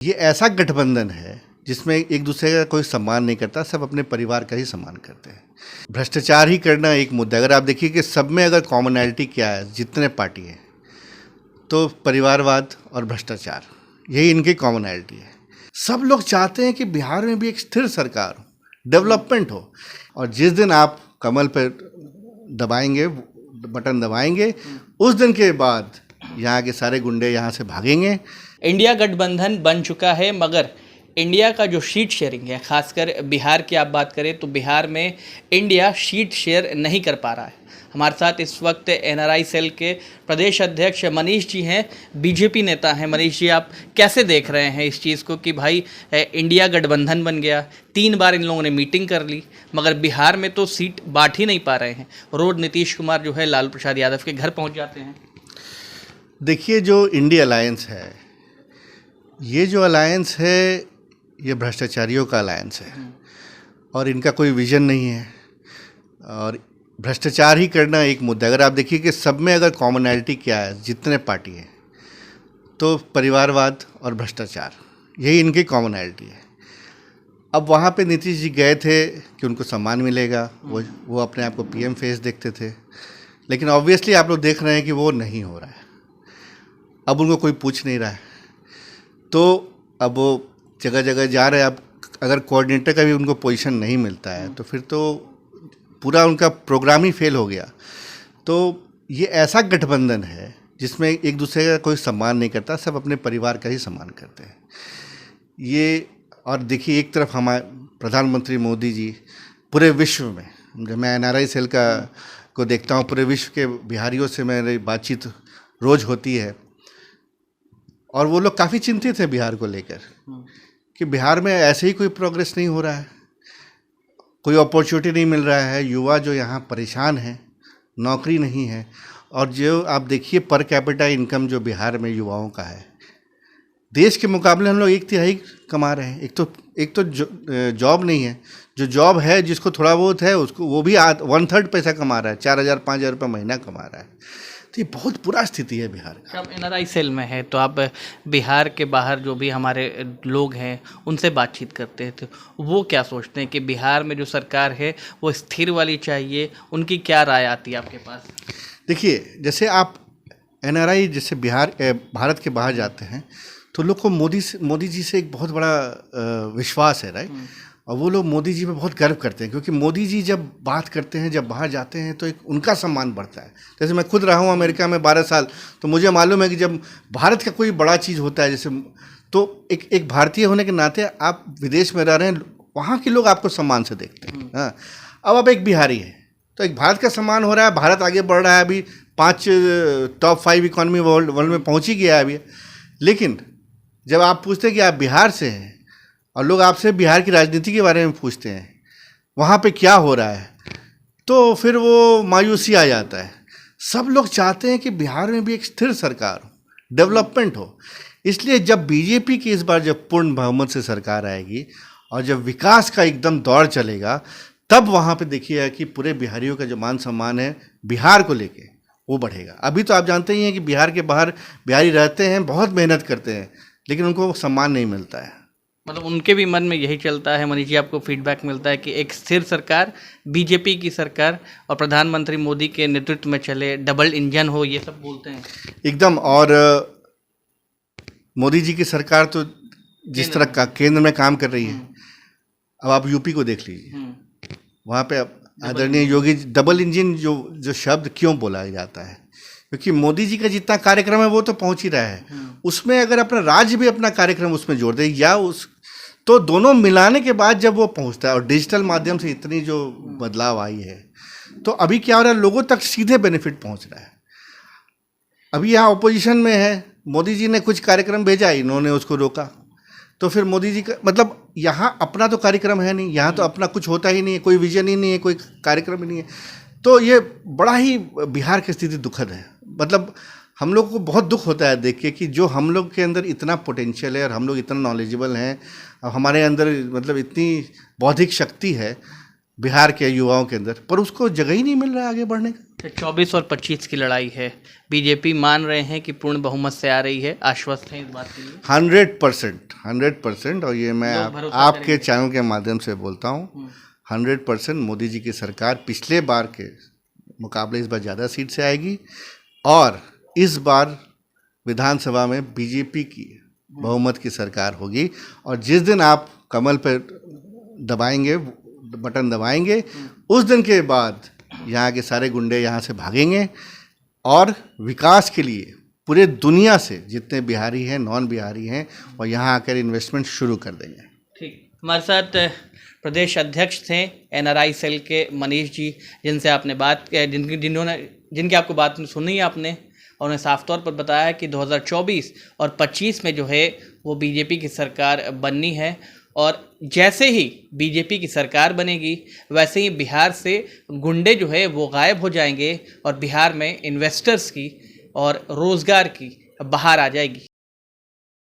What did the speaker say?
ये ऐसा गठबंधन है जिसमें एक दूसरे का कोई सम्मान नहीं करता, सब अपने परिवार का ही सम्मान करते हैं। भ्रष्टाचार ही करना एक मुद्दा। अगर आप देखिए कि सब में अगर कॉमनैलिटी क्या है, जितने पार्टी है तो परिवारवाद और भ्रष्टाचार, यही इनकी कॉमनैलिटी है। सब लोग चाहते हैं कि बिहार में भी एक स्थिर सरकार हो, डेवलपमेंट हो, और जिस दिन आप कमल पर दबाएंगे, बटन दबाएंगे, उस दिन के बाद यहाँ के सारे गुंडे यहाँ से भागेंगे। इंडिया गठबंधन बन चुका है, मगर इंडिया का जो सीट शेयरिंग है, खासकर बिहार की आप बात करें तो बिहार में इंडिया सीट शेयर नहीं कर पा रहा है। हमारे साथ इस वक्त एनआरआई सेल के प्रदेश अध्यक्ष मनीष जी हैं, बीजेपी नेता हैं। मनीष जी, आप कैसे देख रहे हैं इस चीज़ को कि भाई इंडिया गठबंधन बन गया, 3 बार इन लोगों ने मीटिंग कर ली, मगर बिहार में तो सीट बांट ही नहीं पा रहे हैं। रोज नीतीश कुमार जो है लालू प्रसाद यादव के घर पहुँच जाते हैं। देखिए, जो इंडिया अलायंस है, ये जो अलायंस है ये भ्रष्टाचारियों का अलायंस है और इनका कोई विजन नहीं है, और भ्रष्टाचार ही करना एक मुद्दा। अगर आप देखिए कि सब में अगर कॉमनैलिटी क्या है, जितने पार्टी है तो परिवारवाद और भ्रष्टाचार, यही इनकी कॉमनैलिटी है। अब वहाँ पे नीतीश जी गए थे कि उनको सम्मान मिलेगा, वो अपने आप को पीएम फेस देखते थे, लेकिन ऑब्वियसली आप लोग देख रहे हैं कि वो नहीं हो रहा है। अब उनको कोई पूछ नहीं रहा है, तो अब वो जगह जगह जा रहे हैं। अब अगर कोऑर्डिनेटर का भी उनको पोजीशन नहीं मिलता है तो फिर तो पूरा उनका प्रोग्राम ही फेल हो गया। तो ये ऐसा गठबंधन है जिसमें एक दूसरे का कोई सम्मान नहीं करता, सब अपने परिवार का ही सम्मान करते हैं। ये, और देखिए, एक तरफ हमारे प्रधानमंत्री मोदी जी पूरे विश्व में, जब मैं एनआरआई सेल को देखता हूँ, पूरे विश्व के बिहारियों से मेरी बातचीत रोज़ होती है, और वो लोग काफ़ी चिंतित हैं बिहार को लेकर कि बिहार में ऐसे ही कोई प्रोग्रेस नहीं हो रहा है, कोई अपॉर्चुनिटी नहीं मिल रहा है। युवा जो यहाँ परेशान है, नौकरी नहीं है, और जो आप देखिए पर कैपिटा इनकम जो बिहार में युवाओं का है, देश के मुकाबले हम लोग 1/3 कमा रहे हैं। एक तो जॉब नहीं है, जो जॉब है जिसको थोड़ा बहुत है उसको, वो भी 1/3 पैसा कमा रहा है, 4,000-5,000 रुपये महीना कमा रहा है। तो ये बहुत बुरा स्थिति है बिहार का। आप एनआरआई सेल में है तो आप बिहार के बाहर जो भी हमारे लोग हैं उनसे बातचीत करते हैं, तो वो क्या सोचते हैं कि बिहार में जो सरकार है वो स्थिर वाली चाहिए, उनकी क्या राय आती है आपके पास? देखिए, जैसे आप एनआरआई जैसे भारत के बाहर जाते हैं तो लोग को मोदी जी से एक बहुत बड़ा विश्वास है, राइट? और वो लोग मोदी जी पे बहुत गर्व करते हैं, क्योंकि मोदी जी जब बात करते हैं, जब बाहर जाते हैं तो एक उनका सम्मान बढ़ता है। जैसे मैं खुद रहा हूँ अमेरिका में 12 साल, तो मुझे मालूम है कि जब भारत का कोई बड़ा चीज़ होता है, जैसे तो एक भारतीय होने के नाते आप विदेश में रह रहे हैं, वहाँ के लोग आपको सम्मान से देखते हैं। हाँ, अब आप एक बिहारी है तो एक भारत का सम्मान हो रहा है, भारत आगे बढ़ रहा है, अभी 5 टॉप 5 इकॉनमी वर्ल्ड में पहुँच ही गया है अभी। लेकिन जब आप पूछते हैं कि आप बिहार से हैं और लोग आपसे बिहार की राजनीति के बारे में पूछते हैं, वहाँ पे क्या हो रहा है, तो फिर वो मायूसी आ जाता है। सब लोग चाहते हैं कि बिहार में भी एक स्थिर सरकार हो, डेवलपमेंट हो। इसलिए जब बीजेपी की इस बार जब पूर्ण बहुमत से सरकार आएगी और जब विकास का एकदम दौर चलेगा, तब वहाँ पे देखिए कि पूरे बिहारियों का जो मान सम्मान है बिहार को लेके, वो बढ़ेगा। अभी तो आप जानते ही हैं कि बिहार के बाहर बिहारी रहते हैं, बहुत मेहनत करते हैं, लेकिन उनको सम्मान नहीं मिलता है। मतलब उनके भी मन में यही चलता है। मनीष जी, आपको फीडबैक मिलता है कि एक स्थिर सरकार, बीजेपी की सरकार और प्रधानमंत्री मोदी के नेतृत्व में चले, डबल इंजन हो, ये सब बोलते हैं एकदम। और मोदी जी की सरकार तो जिस तरह का केंद्र में काम कर रही है, अब आप यूपी को देख लीजिए, वहाँ पे आदरणीय योगी, डबल इंजन जो शब्द क्यों बोला जाता है, क्योंकि मोदी जी का जितना कार्यक्रम है वो तो पहुंच ही रहा है, उसमें अगर अपना राज्य भी अपना कार्यक्रम उसमें जोड़ दे, या तो दोनों मिलाने के बाद जब वो पहुंचता है, और डिजिटल माध्यम से इतनी जो बदलाव आई है, तो अभी क्या हो रहा है, लोगों तक सीधे बेनिफिट पहुंच रहा है। अभी यहाँ ऑपोजिशन में है, मोदी जी ने कुछ कार्यक्रम भेजा, इन्होंने उसको रोका, तो फिर मोदी जी का मतलब यहाँ अपना तो कार्यक्रम है नहीं, यहाँ तो अपना कुछ होता ही नहीं है, कोई विजन ही नहीं है, कोई कार्यक्रम ही नहीं है। तो ये बड़ा ही बिहार की स्थिति दुखद है। मतलब हम लोग को बहुत दुख होता है देख के कि जो हम लोग के अंदर इतना पोटेंशियल है और हम लोग इतना नॉलेजेबल हैं, हमारे अंदर मतलब इतनी बौद्धिक शक्ति है, बिहार के युवाओं के अंदर, पर उसको जगह ही नहीं मिल रहा है आगे बढ़ने का। 24 और 25 की लड़ाई है, बीजेपी मान रहे हैं कि पूर्ण बहुमत से आ रही है, आश्वस्त हैं इस बात के लिए? 100%, और ये मैं लोग भरोसा आपके करेंगे। चैनल के माध्यम से बोलता हूँ, 100% मोदी जी की सरकार पिछले बार के मुकाबले इस बार ज़्यादा सीट से आएगी, और इस बार विधानसभा में बीजेपी की बहुमत की सरकार होगी। और जिस दिन आप कमल पर दबाएंगे, बटन दबाएंगे, उस दिन के बाद यहाँ के सारे गुंडे यहाँ से भागेंगे, और विकास के लिए पूरे दुनिया से जितने बिहारी हैं, नॉन बिहारी हैं, और यहाँ आकर इन्वेस्टमेंट शुरू कर देंगे। ठीक, हमारे साथ प्रदेश अध्यक्ष थे एनआरआई सेल के मनीष जी, जिनसे आपने बात जिनकी आपको बात सुनी आपने, और उन्हें साफ तौर पर बताया है कि 2024 और 25 में जो है वो बीजेपी की सरकार बननी है, और जैसे ही बीजेपी की सरकार बनेगी वैसे ही बिहार से गुंडे जो है वो गायब हो जाएंगे, और बिहार में इन्वेस्टर्स की और रोज़गार की बहार आ जाएगी।